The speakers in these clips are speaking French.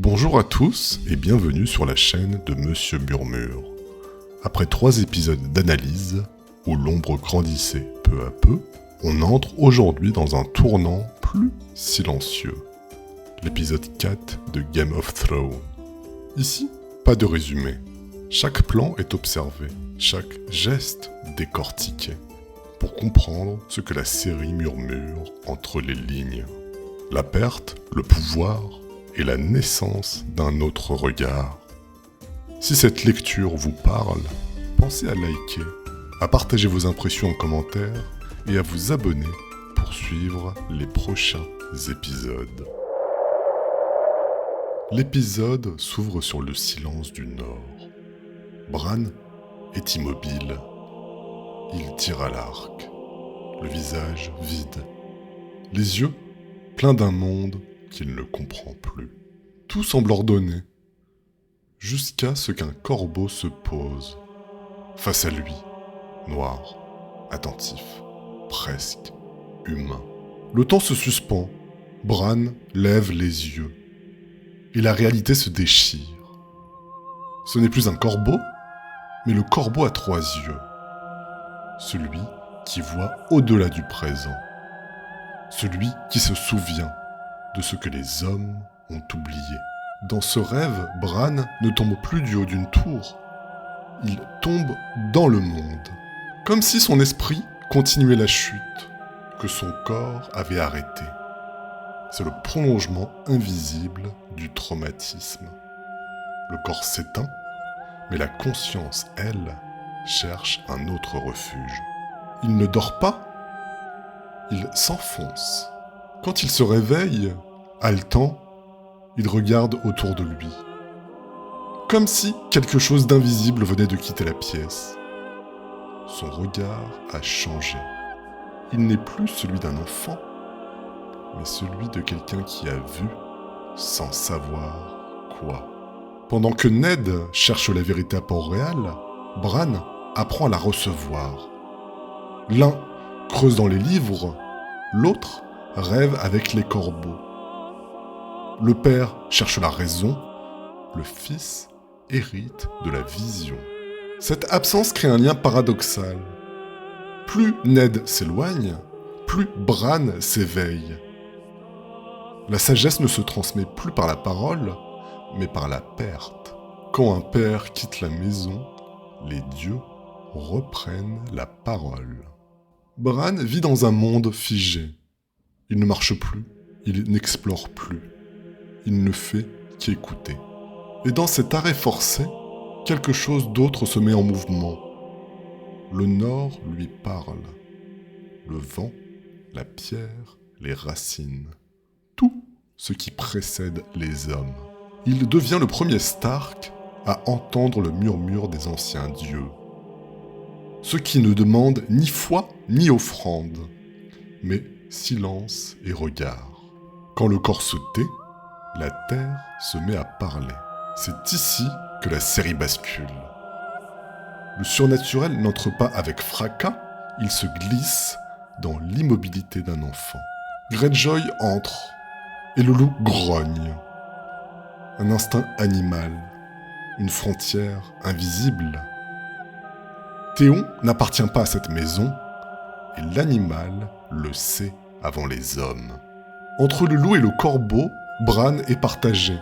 Bonjour à tous et bienvenue sur la chaîne de Monsieur Murmure. Après 3 épisodes d'analyse, où l'ombre grandissait peu à peu, on entre aujourd'hui dans un tournant plus silencieux. L'épisode 4 de Game of Thrones. Ici, pas de résumé. Chaque plan est observé, chaque geste décortiqué, pour comprendre ce que la série murmure entre les lignes. La perte, le pouvoir et la naissance d'un autre regard. Si cette lecture vous parle, pensez à liker, à partager vos impressions en commentaire et à vous abonner pour suivre les prochains épisodes. L'épisode s'ouvre sur le silence du Nord. Bran est immobile. Il tire à l'arc, le visage vide, les yeux pleins d'un monde qu'il ne comprend plus. Tout semble ordonné, jusqu'à ce qu'un corbeau se pose, face à lui, noir, attentif, presque humain. Le temps se suspend, Bran lève les yeux, et la réalité se déchire. Ce n'est plus un corbeau, mais le corbeau à 3 yeux. Celui qui voit au-delà du présent. Celui qui se souvient de ce que les hommes ont oublié. Dans ce rêve, Bran ne tombe plus du haut d'une tour. Il tombe dans le monde. Comme si son esprit continuait la chute, que son corps avait arrêté. C'est le prolongement invisible du traumatisme. Le corps s'éteint, mais la conscience, elle, cherche un autre refuge. Il ne dort pas, il s'enfonce. Quand il se réveille, haletant, il regarde autour de lui. Comme si quelque chose d'invisible venait de quitter la pièce. Son regard a changé. Il n'est plus celui d'un enfant, mais celui de quelqu'un qui a vu sans savoir quoi. Pendant que Ned cherche la vérité à Port-Réal, Bran apprend à la recevoir. L'un creuse dans les livres, l'autre rêve avec les corbeaux. Le père cherche la raison, le fils hérite de la vision. Cette absence crée un lien paradoxal. Plus Ned s'éloigne, plus Bran s'éveille. La sagesse ne se transmet plus par la parole, mais par la perte. Quand un père quitte la maison, les dieux reprennent la parole. Bran vit dans un monde figé. Il ne marche plus, il n'explore plus. Il ne fait qu'écouter. Et dans cet arrêt forcé, quelque chose d'autre se met en mouvement. Le nord lui parle. Le vent, la pierre, les racines. Tout ce qui précède les hommes. Il devient le premier Stark à entendre le murmure des anciens dieux. Ceux qui ne demandent ni foi ni offrande, mais silence et regard. Quand le corps se tait, la terre se met à parler. C'est ici que la série bascule. Le surnaturel n'entre pas avec fracas, il se glisse dans l'immobilité d'un enfant. Greyjoy entre, et le loup grogne. Un instinct animal, une frontière invisible. Théon n'appartient pas à cette maison, et l'animal le sait avant les hommes. Entre le loup et le corbeau, Bran est partagé.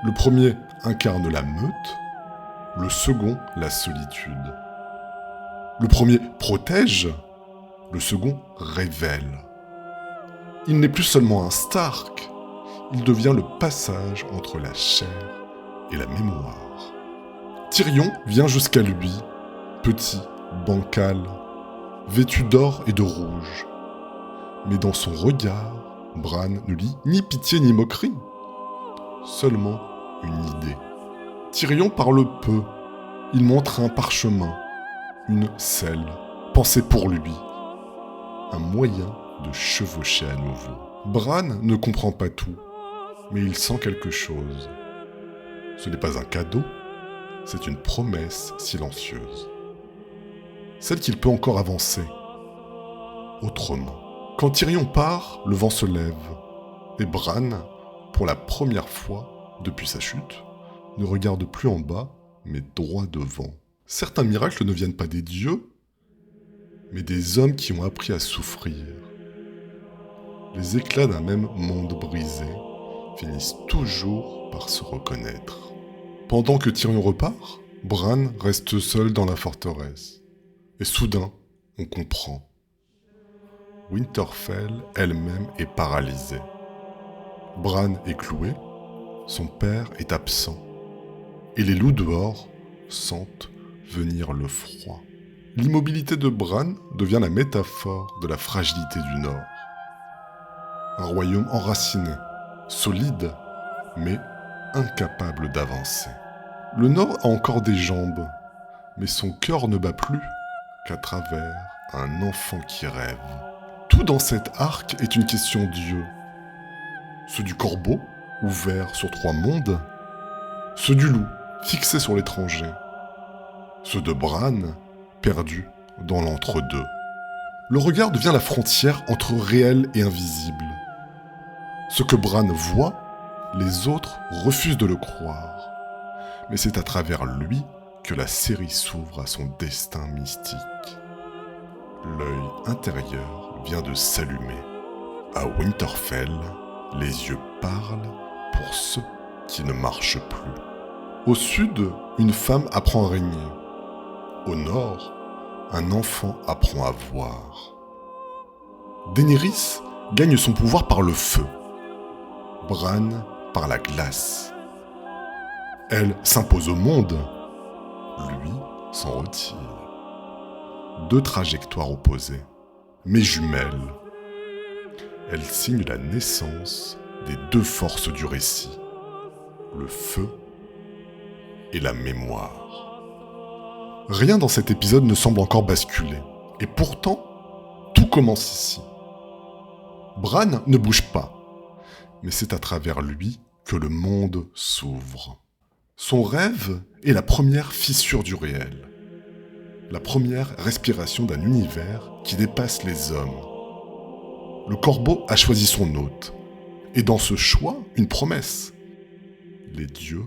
Le premier incarne la meute, le second la solitude. Le premier protège, le second révèle. Il n'est plus seulement un Stark, il devient le passage entre la chair et la mémoire. Tyrion vient jusqu'à lui, petit, bancal, vêtu d'or et de rouge. Mais dans son regard, Bran ne lit ni pitié ni moquerie, seulement une idée. Tyrion parle peu, il montre un parchemin, une selle, pensée pour lui, un moyen de chevaucher à nouveau. Bran ne comprend pas tout, mais il sent quelque chose. Ce n'est pas un cadeau, c'est une promesse silencieuse. Celle qu'il peut encore avancer, autrement. Quand Tyrion part, le vent se lève, et Bran pour la première fois depuis sa chute, ne regarde plus en bas, mais droit devant. Certains miracles ne viennent pas des dieux, mais des hommes qui ont appris à souffrir. Les éclats d'un même monde brisé finissent toujours par se reconnaître. Pendant que Tyrion repart, Bran reste seul dans la forteresse. Et soudain, on comprend. Winterfell elle-même est paralysée. Bran est cloué, son père est absent. Et les loups dehors sentent venir le froid. L'immobilité de Bran devient la métaphore de la fragilité du Nord. Un royaume enraciné, solide, mais incapable d'avancer. Le Nord a encore des jambes, mais son cœur ne bat plus qu'à travers un enfant qui rêve. Tout dans cet arc est une question Dieu. Ceux du corbeau, ouvert sur 3 mondes, ceux du loup, fixé sur l'étranger, ceux de Bran, perdu dans l'entre-deux. Le regard devient la frontière entre réel et invisible. Ce que Bran voit, les autres refusent de le croire. Mais c'est à travers lui que la série s'ouvre à son destin mystique. L'œil intérieur vient de s'allumer. À Winterfell, les yeux parlent pour ceux qui ne marchent plus. Au sud, une femme apprend à régner. Au nord, un enfant apprend à voir. Daenerys gagne son pouvoir par le feu. Bran par la glace. Elle s'impose au monde. Lui s'en retire. 2 trajectoires opposées, mais jumelles. Elles signent la naissance des 2 forces du récit. Le feu et la mémoire. Rien dans cet épisode ne semble encore basculer. Et pourtant, tout commence ici. Bran ne bouge pas. Mais c'est à travers lui que le monde s'ouvre. Son rêve est la première fissure du réel. La première respiration d'un univers qui dépasse les hommes. Le corbeau a choisi son hôte. Et dans ce choix, une promesse. Les dieux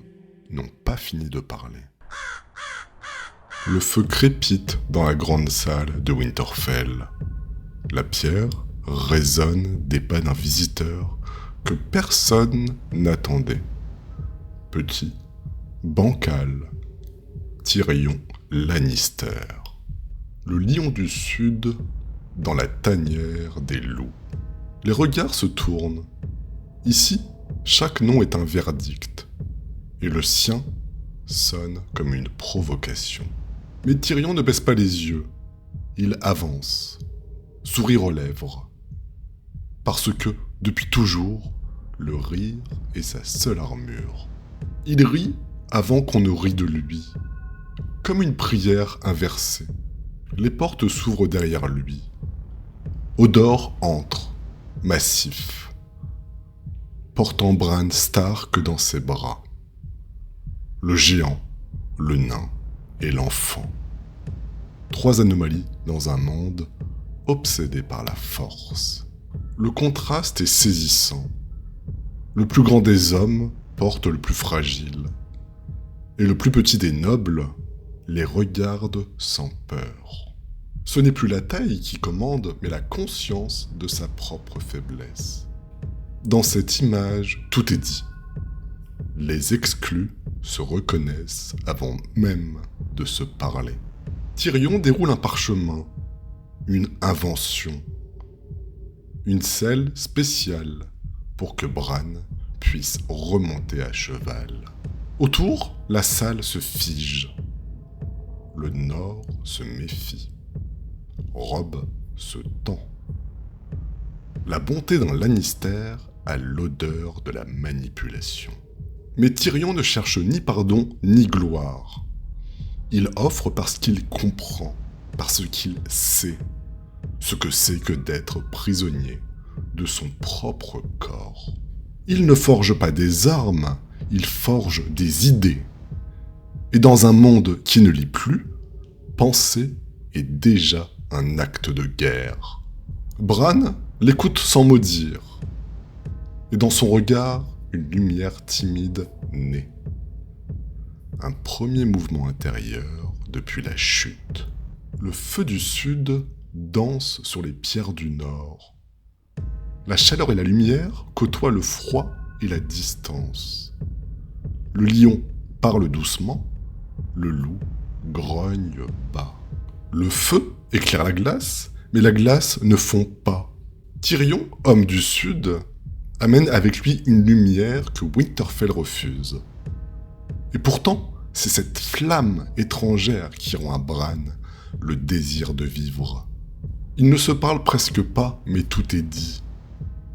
n'ont pas fini de parler. Le feu crépite dans la grande salle de Winterfell. La pierre résonne des pas d'un visiteur que personne n'attendait. Petit, bancal, Tyrion Lannister. Le lion du sud dans la tanière des loups. Les regards se tournent. Ici, chaque nom est un verdict. Et le sien sonne comme une provocation. Mais Tyrion ne baisse pas les yeux. Il avance, sourire aux lèvres. Parce que, depuis toujours, le rire est sa seule armure. Il rit avant qu'on ne rie de lui. Comme une prière inversée. Les portes s'ouvrent derrière lui. Hodor entre, massif, portant Bran Stark dans ses bras. Le géant, le nain et l'enfant. 3 anomalies dans un monde obsédé par la force. Le contraste est saisissant. Le plus grand des hommes porte le plus fragile. Et le plus petit des nobles les regarde sans peur. Ce n'est plus la taille qui commande, mais la conscience de sa propre faiblesse. Dans cette image, tout est dit. Les exclus se reconnaissent avant même de se parler. Tyrion déroule un parchemin, une invention, une selle spéciale pour que Bran puisse remonter à cheval. Autour, la salle se fige. Le Nord se méfie. Robb se tend. La bonté d'un Lannister a l'odeur de la manipulation. Mais Tyrion ne cherche ni pardon ni gloire. Il offre parce qu'il comprend, parce qu'il sait ce que c'est que d'être prisonnier de son propre corps. Il ne forge pas des armes, il forge des idées. Et dans un monde qui ne lit plus, penser est déjà un acte de guerre. Bran l'écoute sans mot dire. Et dans son regard, une lumière timide naît. Un premier mouvement intérieur depuis la chute. Le feu du sud danse sur les pierres du nord. La chaleur et la lumière côtoient le froid et la distance. Le lion parle doucement, le loup grogne bas. Le feu éclaire la glace, mais la glace ne fond pas. Tyrion, homme du sud, amène avec lui une lumière que Winterfell refuse. Et pourtant, c'est cette flamme étrangère qui rend à Bran le désir de vivre. Ils ne se parlent presque pas, mais tout est dit.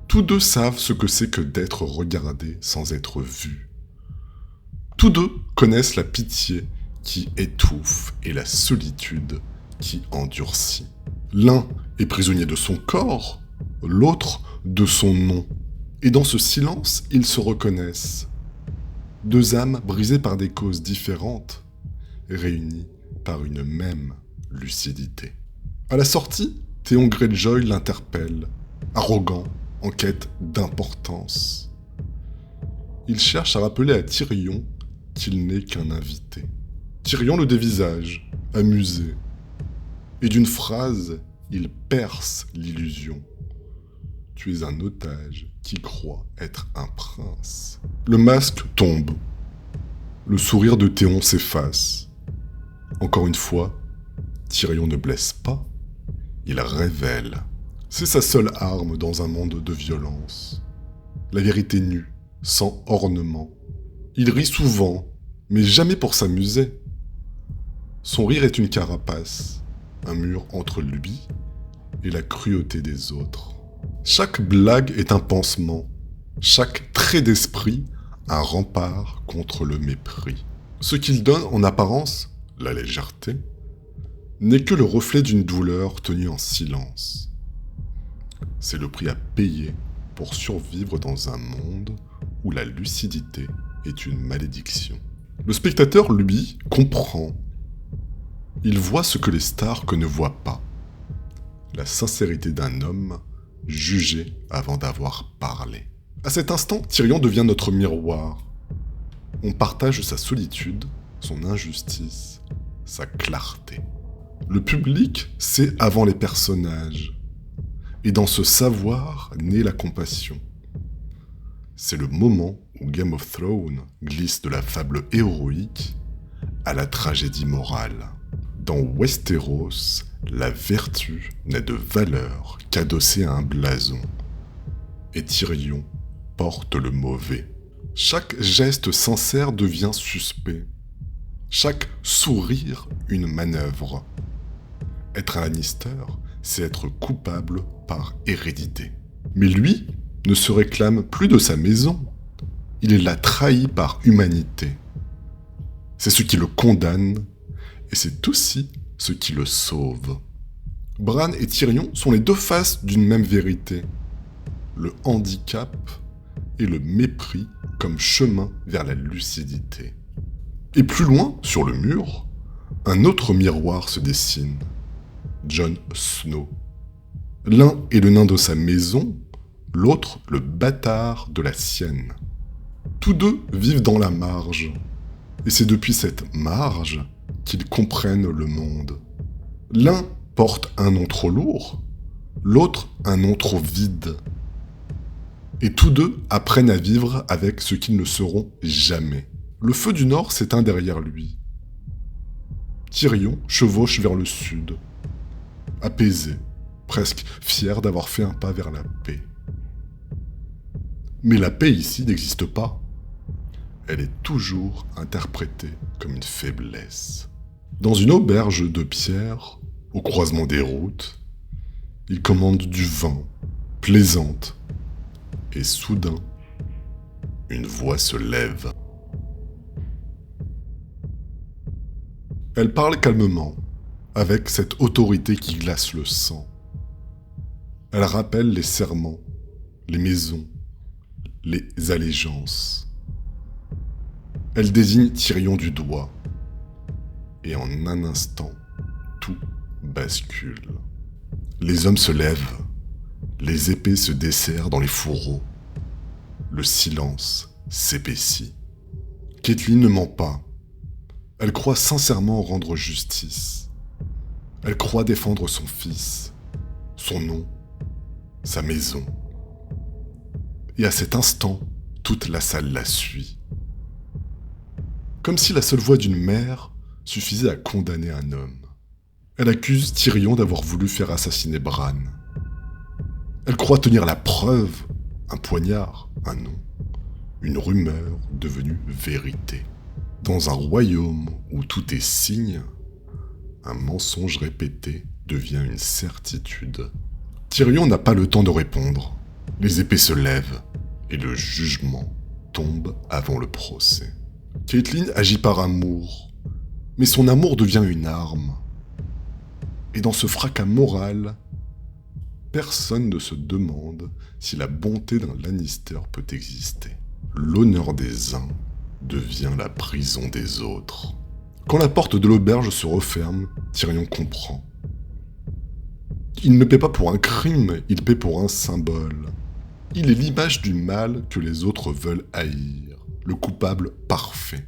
Tous deux savent ce que c'est que d'être regardés sans être vus. Tous deux connaissent la pitié qui étouffe et la solitude qui endurcit. L'un est prisonnier de son corps, l'autre de son nom. Et dans ce silence, ils se reconnaissent. Deux âmes brisées par des causes différentes, réunies par une même lucidité. À la sortie, Theon Greyjoy l'interpelle, arrogant, en quête d'importance. Il cherche à rappeler à Tyrion qu'il n'est qu'un invité. Tyrion le dévisage, amusé. Et d'une phrase, il perce l'illusion. Tu es un otage qui croit être un prince. Le masque tombe. Le sourire de Théon s'efface. Encore une fois, Tyrion ne blesse pas, il révèle. C'est sa seule arme dans un monde de violence. La vérité nue, sans ornement. Il rit souvent, mais jamais pour s'amuser. Son rire est une carapace, un mur entre lui et la cruauté des autres. Chaque blague est un pansement, chaque trait d'esprit un rempart contre le mépris. Ce qu'il donne en apparence, la légèreté, n'est que le reflet d'une douleur tenue en silence. C'est le prix à payer pour survivre dans un monde où la lucidité est une malédiction. Le spectateur, lui, comprend. Il voit ce que les Stark ne voient pas. La sincérité d'un homme jugé avant d'avoir parlé. À cet instant, Tyrion devient notre miroir. On partage sa solitude, son injustice, sa clarté. Le public sait avant les personnages. Et dans ce savoir naît la compassion. C'est le moment où Game of Thrones glisse de la fable héroïque à la tragédie morale. Dans Westeros, la vertu n'a de valeur qu'adossée à un blason. Et Tyrion porte le mauvais. Chaque geste sincère devient suspect. Chaque sourire, une manœuvre. Être un Lannister, c'est être coupable par hérédité. Mais lui ne se réclame plus de sa maison. Il est là trahi par humanité. C'est ce qui le condamne, et c'est aussi ce qui le sauve. Bran et Tyrion sont les deux faces d'une même vérité. Le handicap et le mépris comme chemin vers la lucidité. Et plus loin, sur le mur, un autre miroir se dessine. Jon Snow. L'un est le nain de sa maison, l'autre le bâtard de la sienne. Tous deux vivent dans la marge, et c'est depuis cette marge qu'ils comprennent le monde. L'un porte un nom trop lourd, l'autre un nom trop vide. Et tous deux apprennent à vivre avec ce qu'ils ne seront jamais. Le feu du Nord s'éteint derrière lui. Tyrion chevauche vers le sud, apaisé, presque fier d'avoir fait un pas vers la paix. Mais la paix ici n'existe pas. Elle est toujours interprétée comme une faiblesse. Dans une auberge de pierre, au croisement des routes, il commande du vin, plaisante, et soudain, une voix se lève. Elle parle calmement, avec cette autorité qui glace le sang. Elle rappelle les serments, les maisons, les allégeances. Elle désigne Tyrion du doigt. Et en un instant, tout bascule. Les hommes se lèvent, les épées se desserrent dans les fourreaux. le silence s'épaissit. Caitlin ne ment pas. Elle croit sincèrement rendre justice. Elle croit défendre son fils, son nom, sa maison. Et à cet instant, toute la salle la suit. Comme si la seule voix d'une mère suffisait à condamner un homme. Elle accuse Tyrion d'avoir voulu faire assassiner Bran. Elle croit tenir la preuve, un poignard, un nom, une rumeur devenue vérité. Dans un royaume où tout est signe, un mensonge répété devient une certitude. Tyrion n'a pas le temps de répondre. Les épées se lèvent et le jugement tombe avant le procès. Caitlin agit par amour, mais son amour devient une arme. Et dans ce fracas moral, personne ne se demande si la bonté d'un Lannister peut exister. L'honneur des uns devient la prison des autres. Quand la porte de l'auberge se referme, Tyrion comprend. Il ne paie pas pour un crime, il paie pour un symbole. Il est l'image du mal que les autres veulent haïr. Le coupable parfait,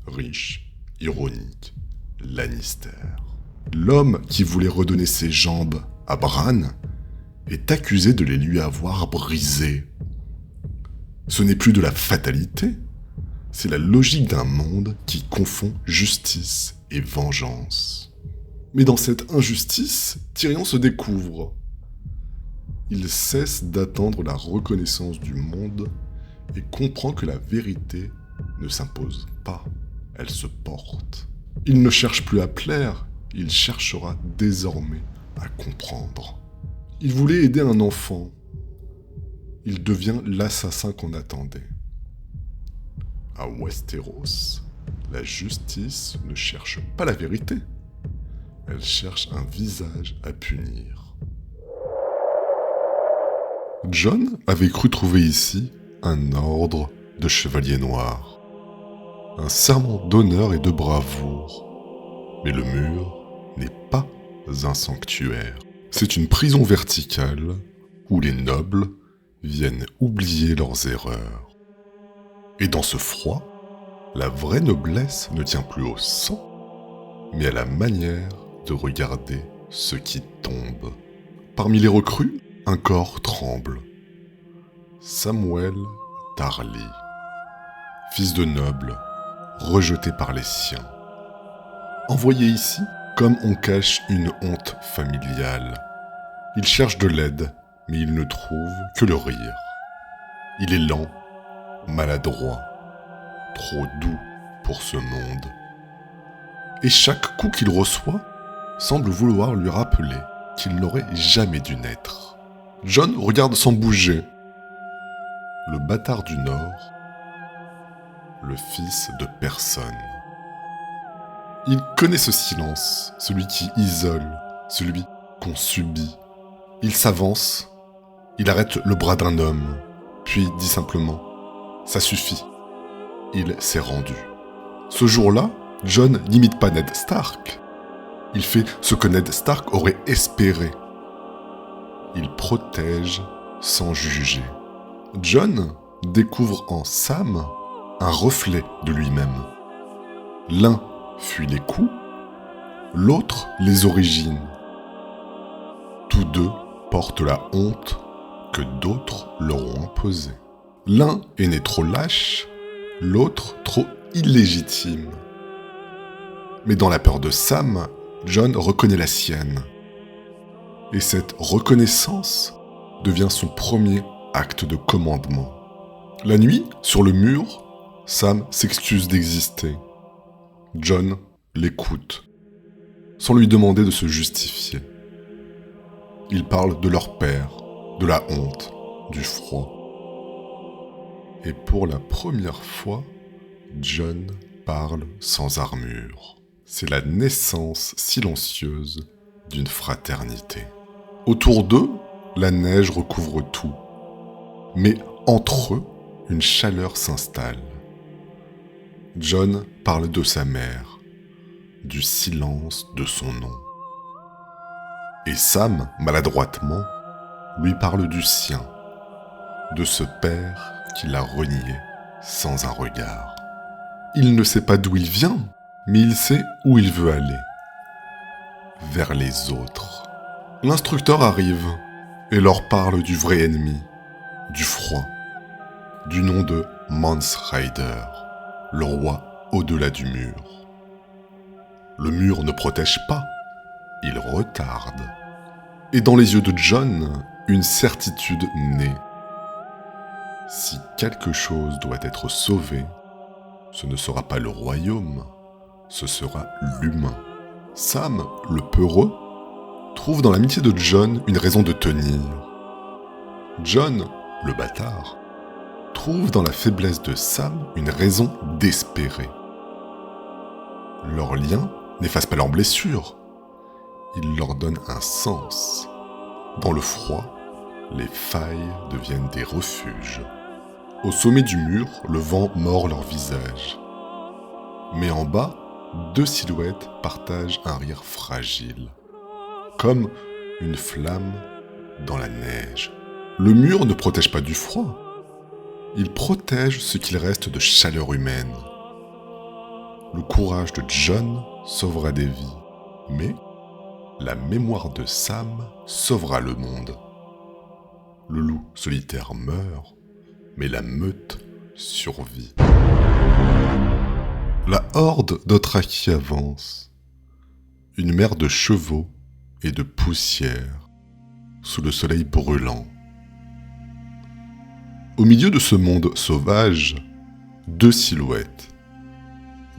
riche, ironique, Lannister. L'homme qui voulait redonner ses jambes à Bran est accusé de les lui avoir brisées. Ce n'est plus de la fatalité, c'est la logique d'un monde qui confond justice et vengeance. Mais dans cette injustice, Tyrion se découvre. Il cesse d'attendre la reconnaissance du monde et comprend que la vérité ne s'impose pas, elle se porte. Il ne cherche plus à plaire, il cherchera désormais à comprendre. Il voulait aider un enfant. Il devient l'assassin qu'on attendait. À Westeros, la justice ne cherche pas la vérité. Elle cherche un visage à punir. Jon avait cru trouver ici un ordre de chevaliers noirs. Un serment d'honneur et de bravoure. Mais le mur n'est pas un sanctuaire. C'est une prison verticale où les nobles viennent oublier leurs erreurs. Et dans ce froid, la vraie noblesse ne tient plus au sang, mais à la manière de regarder ce qui tombe. Parmi les recrues, un corps tremble. Samwell Tarly, fils de noble, rejeté par les siens. Envoyé ici, comme on cache une honte familiale. Il cherche de l'aide, mais il ne trouve que le rire. Il est lent, maladroit, trop doux pour ce monde. Et chaque coup qu'il reçoit semble vouloir lui rappeler qu'il n'aurait jamais dû naître. Jon regarde sans bouger. Le bâtard du Nord, le fils de personne. Il connaît ce silence, celui qui isole, celui qu'on subit. Il s'avance, il arrête le bras d'un homme, puis dit simplement « Ça suffit ». Il s'est rendu. Ce jour-là, Jon n'imite pas Ned Stark. Il fait ce que Ned Stark aurait espéré. Il protège sans juger. Jon découvre en Sam un reflet de lui-même. L'un fuit les coups, l'autre les origines. Tous deux portent la honte que d'autres leur ont imposée. L'un est né trop lâche, l'autre trop illégitime. Mais dans la peur de Sam, Jon reconnaît la sienne. Et cette reconnaissance devient son premier acte de commandement. La nuit, sur le mur, Sam s'excuse d'exister. Jon l'écoute, sans lui demander de se justifier. Ils parlent de leur père, de la honte, du froid. Et pour la première fois, Jon parle sans armure. C'est la naissance silencieuse d'une fraternité. Autour d'eux, la neige recouvre tout. Mais entre eux, une chaleur s'installe. Jon parle de sa mère, du silence de son nom. Et Sam, maladroitement, lui parle du sien, de ce père qui l'a renié sans un regard. Il ne sait pas d'où il vient, mais il sait où il veut aller. Vers les autres. L'instructeur arrive et leur parle du vrai ennemi, du froid, du nom de Mance Rayder, le roi au-delà du mur. Le mur ne protège pas, il retarde. Et dans les yeux de John, une certitude naît. Si quelque chose doit être sauvé, ce ne sera pas le royaume, ce sera l'humain. Sam, le peureux, trouve dans l'amitié de John une raison de tenir. John, le bâtard, trouve dans la faiblesse de Sam une raison d'espérer. Leur lien n'efface pas leurs blessures, il leur donne un sens. Dans le froid, les failles deviennent des refuges. Au sommet du mur, le vent mord leur visage. Mais en bas, deux silhouettes partagent un rire fragile, comme une flamme dans la neige. Le mur ne protège pas du froid, il protège ce qu'il reste de chaleur humaine. Le courage de John sauvera des vies, mais la mémoire de Sam sauvera le monde. Le loup solitaire meurt, mais la meute survit. La horde d'Dothraki avance. Une mer de chevaux et de poussière, sous le soleil brûlant. Au milieu de ce monde sauvage, deux silhouettes.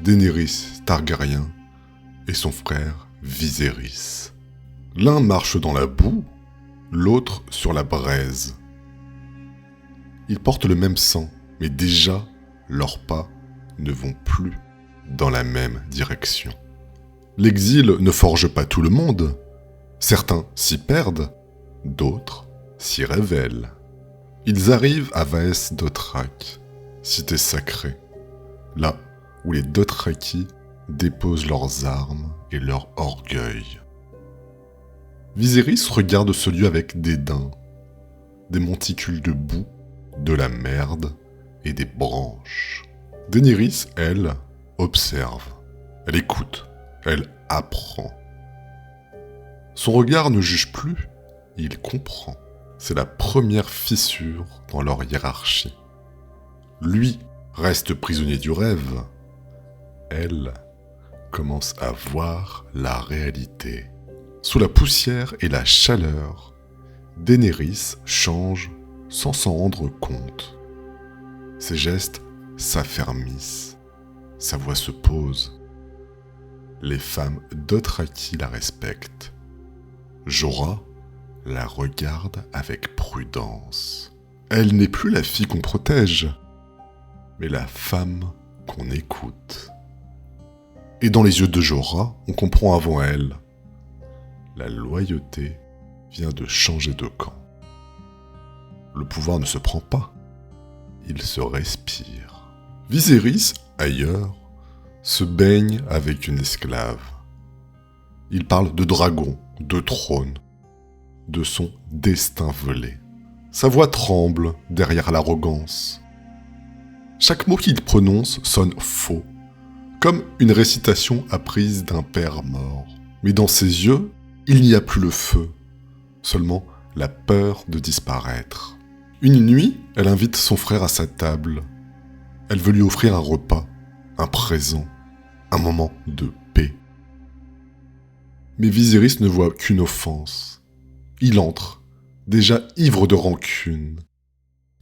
Daenerys Targaryen et son frère Viserys. L'un marche dans la boue, l'autre sur la braise. Ils portent le même sang, mais déjà, leurs pas ne vont plus dans la même direction. L'exil ne forge pas tout le monde. Certains s'y perdent, d'autres s'y révèlent. Ils arrivent à Vaes Dothrak, cité sacrée, là où les Dothraki déposent leurs armes et leur orgueil. Viserys regarde ce lieu avec dédain. Des monticules de boue, de la merde et des branches. Daenerys, elle, observe. Elle écoute. Elle apprend. Son regard ne juge plus, il comprend. C'est la première fissure dans leur hiérarchie. Lui reste prisonnier du rêve. Elle commence à voir la réalité. Sous la poussière et la chaleur, Daenerys change sans s'en rendre compte. Ses gestes s'affermissent, sa voix se pose. Les femmes Dothraki la respectent. Jorah la regarde avec prudence. Elle n'est plus la fille qu'on protège, mais la femme qu'on écoute. Et dans les yeux de Jorah, on comprend avant elle. La loyauté vient de changer de camp. Le pouvoir ne se prend pas, il se respire. Viserys, ailleurs, se baigne avec une esclave. Il parle de dragon, de trône, de son destin volé. Sa voix tremble derrière l'arrogance. Chaque mot qu'il prononce sonne faux, comme une récitation apprise d'un père mort. Mais dans ses yeux, il n'y a plus le feu, seulement la peur de disparaître. Une nuit, elle invite son frère à sa table. Elle veut lui offrir un repas, un présent, un moment de paix. Mais Viserys ne voit qu'une offense. Il entre, déjà ivre de rancune,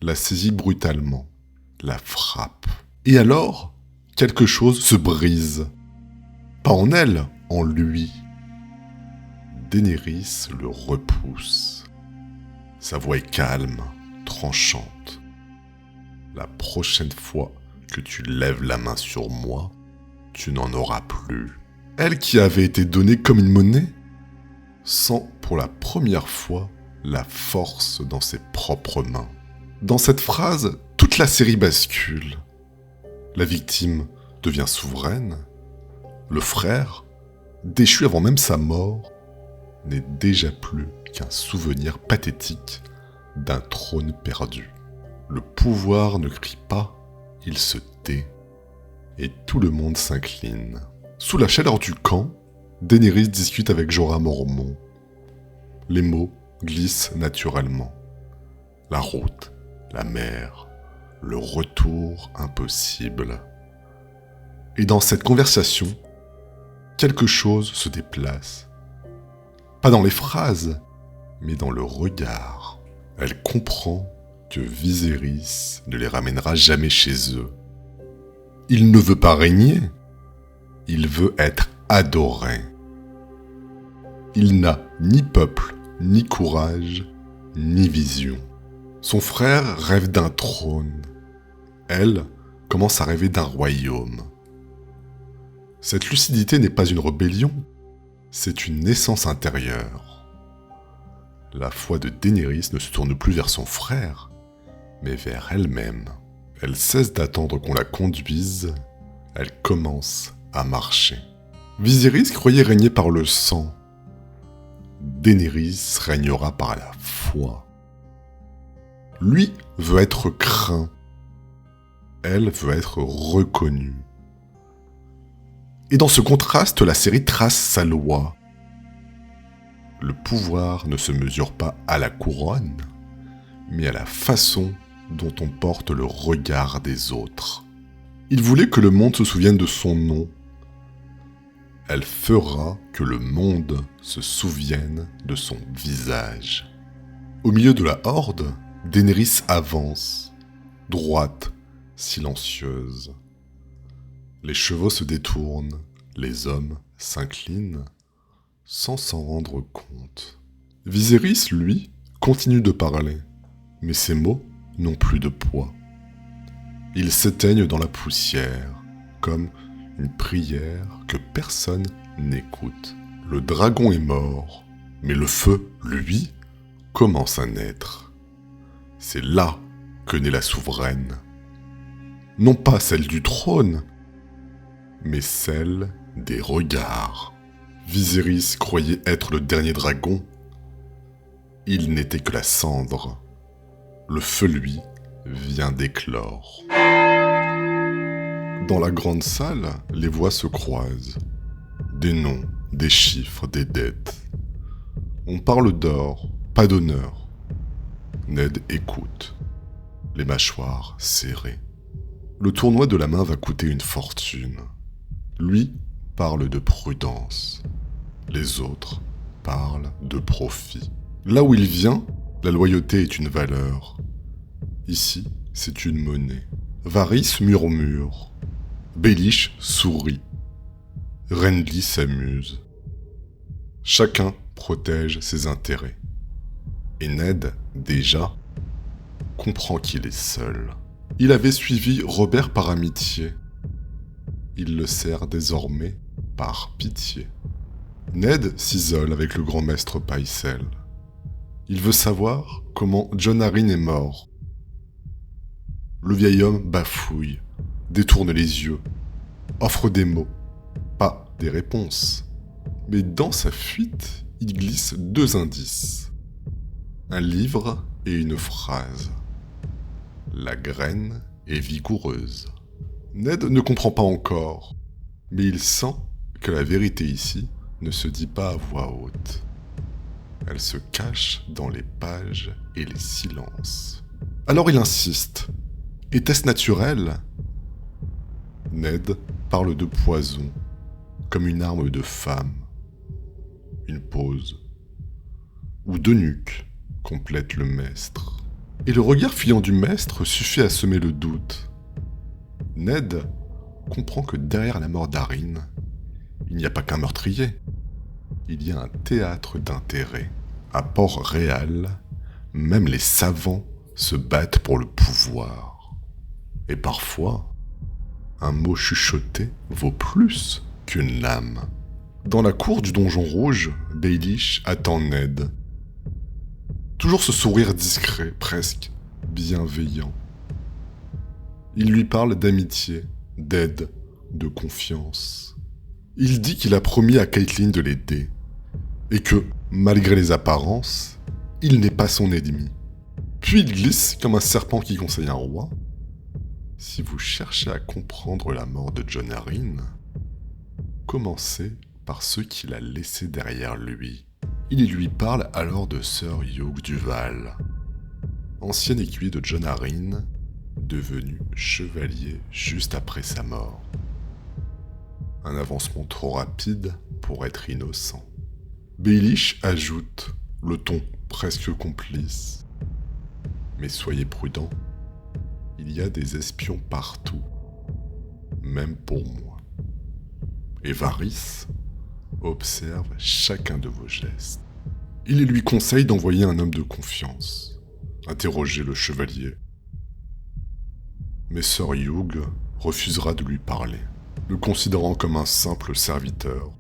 la saisit brutalement, la frappe. Et alors, quelque chose se brise. Pas en elle, en lui. Daenerys le repousse. Sa voix est calme, tranchante. La prochaine fois que tu lèves la main sur moi, tu n'en auras plus. Elle qui avait été donnée comme une monnaie, sent pour la première fois la force dans ses propres mains. Dans cette phrase, toute la série bascule. La victime devient souveraine. Le frère, déchu avant même sa mort, n'est déjà plus qu'un souvenir pathétique d'un trône perdu. Le pouvoir ne crie pas, il se tait, et tout le monde s'incline. Sous la chaleur du camp, Daenerys discute avec Jorah Mormont. Les mots glissent naturellement. La route, la mer, le retour impossible. Et dans cette conversation, quelque chose se déplace. Pas dans les phrases, mais dans le regard. Elle comprend que Viserys ne les ramènera jamais chez eux. Il ne veut pas régner, il veut être adoré. Il n'a ni peuple, ni courage, ni vision. Son frère rêve d'un trône. Elle commence à rêver d'un royaume. Cette lucidité n'est pas une rébellion, c'est une naissance intérieure. La foi de Daenerys ne se tourne plus vers son frère, mais vers elle-même. Elle cesse d'attendre qu'on la conduise, elle commence à marcher. Viserys croyait régner par le sang. Daenerys régnera par la foi. Lui veut être craint. Elle veut être reconnue. Et dans ce contraste, la série trace sa loi. Le pouvoir ne se mesure pas à la couronne, mais à la façon dont on porte le regard des autres. Il voulait que le monde se souvienne de son nom. Elle fera que le monde se souvienne de son visage. Au milieu de la horde, Daenerys avance, droite, silencieuse. Les chevaux se détournent, les hommes s'inclinent, sans s'en rendre compte. Viserys, lui, continue de parler, mais ses mots n'ont plus de poids. Ils s'éteignent dans la poussière, comme une prière que personne n'écoute. Le dragon est mort, mais le feu, lui, commence à naître. C'est là que naît la souveraine. Non pas celle du trône, mais celle des regards. Viserys croyait être le dernier dragon. Il n'était que la cendre. Le feu, lui, vient d'éclore. Dans la grande salle, les voix se croisent. Des noms, des chiffres, des dettes. On parle d'or, pas d'honneur. Ned écoute, les mâchoires serrées. Le tournoi de la main va coûter une fortune. Lui parle de prudence. Les autres parlent de profit. Là où il vient, la loyauté est une valeur. Ici, c'est une monnaie. Varys murmure. Baelish sourit. Renly s'amuse. Chacun protège ses intérêts. Et Ned, déjà, comprend qu'il est seul. Il avait suivi Robert par amitié. Il le sert désormais par pitié. Ned s'isole avec le grand maître Pycelle. Il veut savoir comment Jon Arryn est mort. Le vieil homme bafouille, détourne les yeux, offre des mots, pas des réponses. Mais dans sa fuite, il glisse 2 indices. Un livre et une phrase. La graine est vigoureuse. Ned ne comprend pas encore, mais il sent que la vérité ici ne se dit pas à voix haute. Elle se cache dans les pages et les silences. Alors il insiste. Était-ce naturel ? Ned parle de poison, comme une arme de femme. Une pause. Ou d'eunuque, complète le maître. Et le regard fuyant du maître suffit à semer le doute. Ned comprend que derrière la mort d'Arryn, il n'y a pas qu'un meurtrier. Il y a un théâtre d'intérêt. À Port-Réal, même les savants se battent pour le pouvoir. Et parfois, un mot chuchoté vaut plus qu'une lame. Dans la cour du donjon rouge, Baelish attend Ned. Toujours ce sourire discret, presque bienveillant. Il lui parle d'amitié, d'aide, de confiance. Il dit qu'il a promis à Catelyn de l'aider, et que, malgré les apparences, il n'est pas son ennemi. Puis il glisse comme un serpent qui conseille un roi. Si vous cherchez à comprendre la mort de Jon Arryn, commencez par ce qu'il a laissé derrière lui. Il lui parle alors de Sir Hugh Duval, ancien écuyer de Jon Arryn, devenu chevalier juste après sa mort. Un avancement trop rapide pour être innocent. Baelish ajoute, le ton presque complice. Mais soyez prudents, il y a des espions partout, même pour moi. Et Varys observe chacun de vos gestes. Il lui conseille d'envoyer un homme de confiance, interroger le chevalier. Mais Sir Hugh refusera de lui parler, le considérant comme un simple serviteur,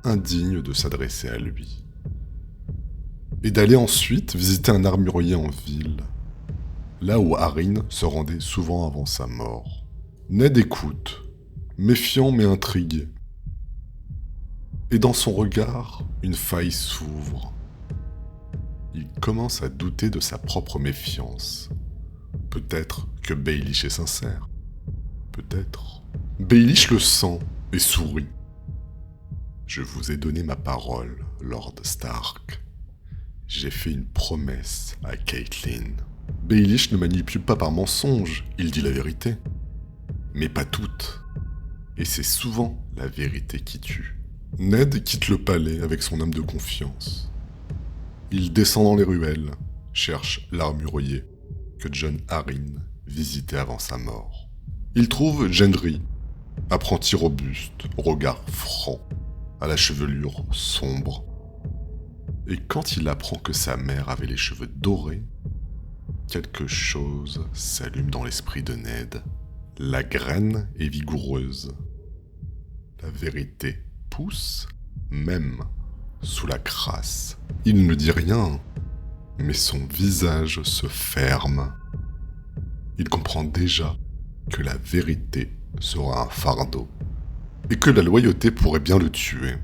indigne de s'adresser à lui. Et d'aller ensuite visiter un armurier en ville, là où Arryn se rendait souvent avant sa mort. Ned écoute, méfiant mais intrigué. Et dans son regard, une faille s'ouvre. Il commence à douter de sa propre méfiance. Peut-être que Baelish est sincère. Peut-être. Baelish le sent et sourit. Je vous ai donné ma parole, Lord Stark. J'ai fait une promesse à Catelyn. Baelish ne manipule pas par mensonge, il dit la vérité. Mais pas toute. Et c'est souvent la vérité qui tue. Ned quitte le palais avec son homme de confiance. Il descend dans les ruelles, cherche l'armurier que Jon Arryn visitait avant sa mort. Il trouve Gendry, apprenti robuste, au regard franc, à la chevelure sombre. Et quand il apprend que sa mère avait les cheveux dorés, quelque chose s'allume dans l'esprit de Ned. La graine est vigoureuse. La vérité pousse, même sous la crasse. Il ne dit rien, mais son visage se ferme. Il comprend déjà que la vérité sera un fardeau, et que la loyauté pourrait bien le tuer.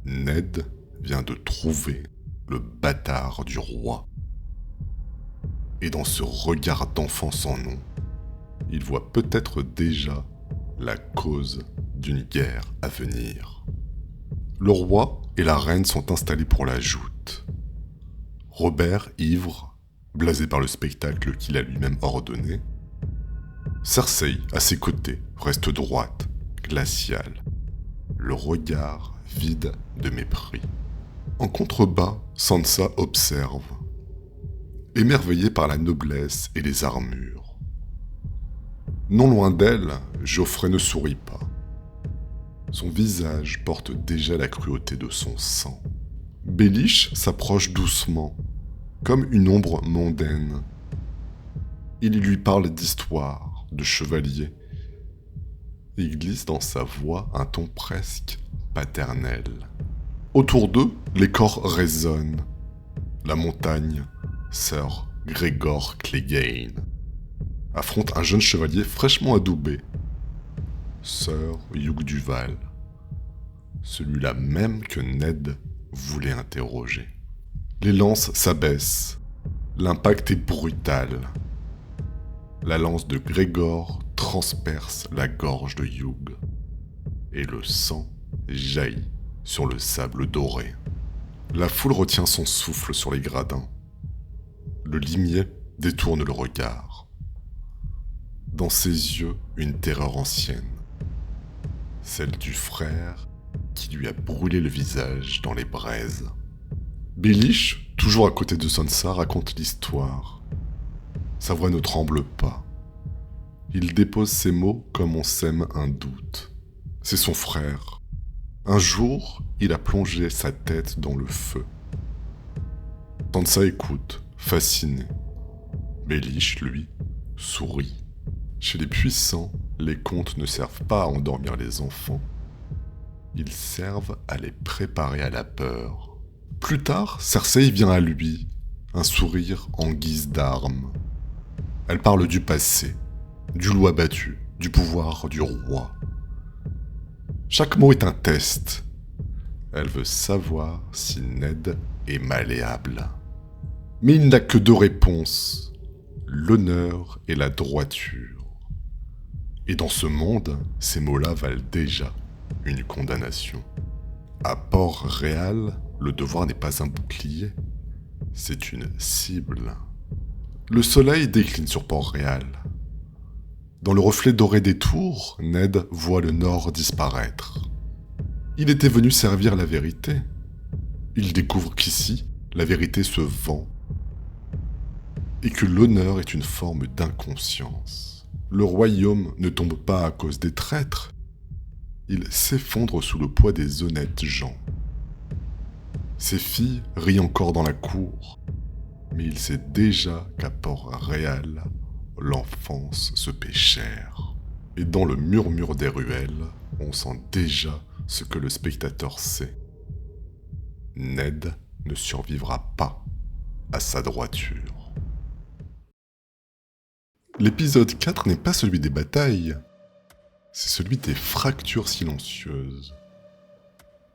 Ned vient de trouver le bâtard du roi. Et dans ce regard d'enfant sans nom, il voit peut-être déjà la cause d'une guerre à venir. Le roi et la reine sont installés pour la joute. Robert, ivre, blasé par le spectacle qu'il a lui-même ordonné. Cersei, à ses côtés, reste droite, glaciale, le regard vide de mépris. En contrebas, Sansa observe, émerveillée par la noblesse et les armures. Non loin d'elle, Geoffrey ne sourit pas. Son visage porte déjà la cruauté de son sang. Baelish s'approche doucement, comme une ombre mondaine. Il lui parle d'histoire, de chevalier. Il glisse dans sa voix un ton presque paternel. Autour d'eux, les corps résonnent. La montagne, Sir Gregor Clegane, affronte un jeune chevalier fraîchement adoubé, Sir Hugh Duval, celui-là même que Ned voulait interroger. Les lances s'abaissent, l'impact est brutal. La lance de Gregor transperce la gorge de Hugh, et le sang jaillit sur le sable doré. La foule retient son souffle sur les gradins. Le limier détourne le regard. Dans ses yeux, une terreur ancienne. Celle du frère qui lui a brûlé le visage dans les braises. Baelish, toujours à côté de Sansa, raconte l'histoire. Sa voix ne tremble pas. Il dépose ses mots comme on sème un doute. C'est son frère. Un jour, il a plongé sa tête dans le feu. Sansa écoute, fasciné. Baelish, lui, sourit. Chez les puissants, les contes ne servent pas à endormir les enfants. Ils servent à les préparer à la peur. Plus tard, Cersei vient à lui, un sourire en guise d'arme. Elle parle du passé, du loup abattu, du pouvoir du roi. Chaque mot est un test. Elle veut savoir si Ned est malléable. Mais il n'a que deux réponses, l'honneur et la droiture. Et dans ce monde, ces mots-là valent déjà une condamnation. À Port-Réal, le devoir n'est pas un bouclier, c'est une cible. Le soleil décline sur Port-Réal. Dans le reflet doré des tours, Ned voit le nord disparaître. Il était venu servir la vérité. Il découvre qu'ici, la vérité se vend et que l'honneur est une forme d'inconscience. Le royaume ne tombe pas à cause des traîtres. Il s'effondre sous le poids des honnêtes gens. Ses filles rient encore dans la cour, mais il sait déjà qu'à Port-Réal, l'enfance se paie cher. Et dans le murmure des ruelles, on sent déjà ce que le spectateur sait. Ned ne survivra pas à sa droiture. L'épisode 4 n'est pas celui des batailles, c'est celui des fractures silencieuses.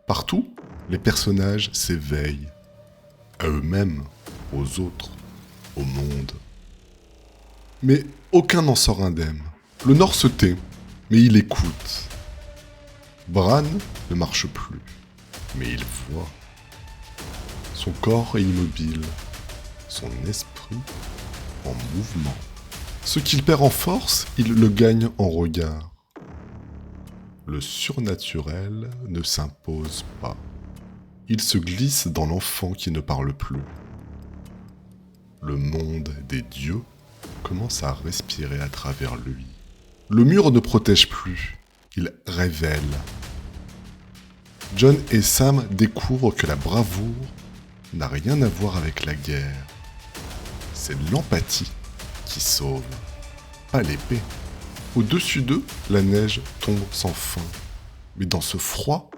Partout, les personnages s'éveillent, à eux-mêmes, aux autres, au monde. Mais aucun n'en sort indemne. Le Nord se tait, mais il écoute. Bran ne marche plus, mais il voit. Son corps est immobile, son esprit en mouvement. Ce qu'il perd en force, il le gagne en regard. Le surnaturel ne s'impose pas. Il se glisse dans l'enfant qui ne parle plus. Le monde des dieux commence à respirer à travers lui. Le mur ne protège plus, il révèle. Jon et Sam découvrent que la bravoure n'a rien à voir avec la guerre. C'est l'empathie qui sauve, pas l'épée. Au-dessus d'eux, la neige tombe sans fin. Mais dans ce froid,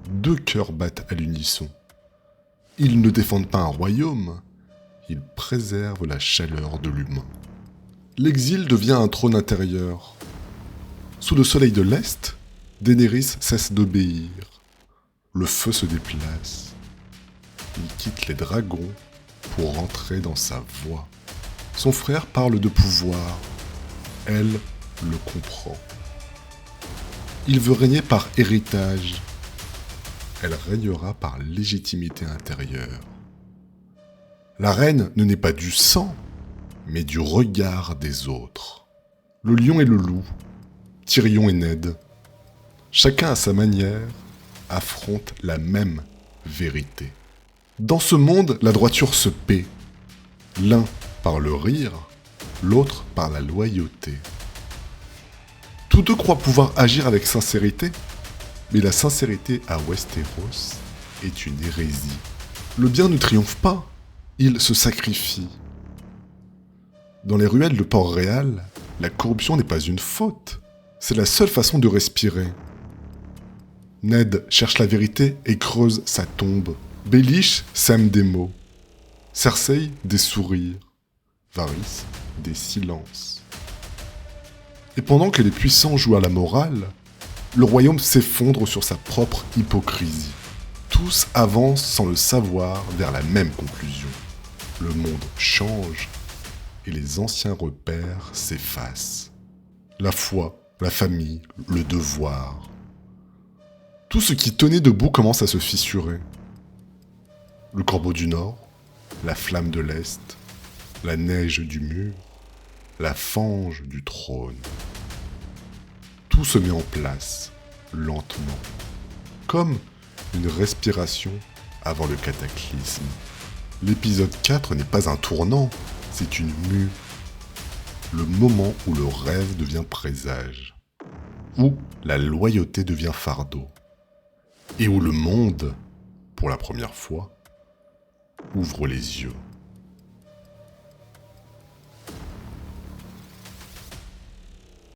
deux cœurs battent à l'unisson. Ils ne défendent pas un royaume, ils préservent la chaleur de l'humain. L'exil devient un trône intérieur. Sous le soleil de l'Est, Daenerys cesse d'obéir. Le feu se déplace. Il quitte les dragons pour rentrer dans sa voie. Son frère parle de pouvoir. Elle le comprend. Il veut régner par héritage. Elle régnera par légitimité intérieure. La reine ne naît pas du sang, mais du regard des autres. Le lion et le loup, Tyrion et Ned, chacun à sa manière, affrontent la même vérité. Dans ce monde, la droiture se paie. L'un par le rire, l'autre par la loyauté. Tous deux croient pouvoir agir avec sincérité, mais la sincérité à Westeros est une hérésie. Le bien ne triomphe pas, il se sacrifie. Dans les ruelles de Port-Réal, la corruption n'est pas une faute, c'est la seule façon de respirer. Ned cherche la vérité et creuse sa tombe. Baelish sème des mots. Cersei des sourires. Varys des silences. Et pendant que les puissants jouent à la morale, le royaume s'effondre sur sa propre hypocrisie. Tous avancent sans le savoir vers la même conclusion. Le monde change et les anciens repères s'effacent. La foi, la famille, le devoir. Tout ce qui tenait debout commence à se fissurer. Le corbeau du Nord, la flamme de l'Est, la neige du mur, la fange du trône. Tout se met en place, lentement, comme une respiration avant le cataclysme. L'épisode 4 n'est pas un tournant, c'est une mue. Le moment où le rêve devient présage, où la loyauté devient fardeau, et où le monde, pour la première fois, ouvre les yeux.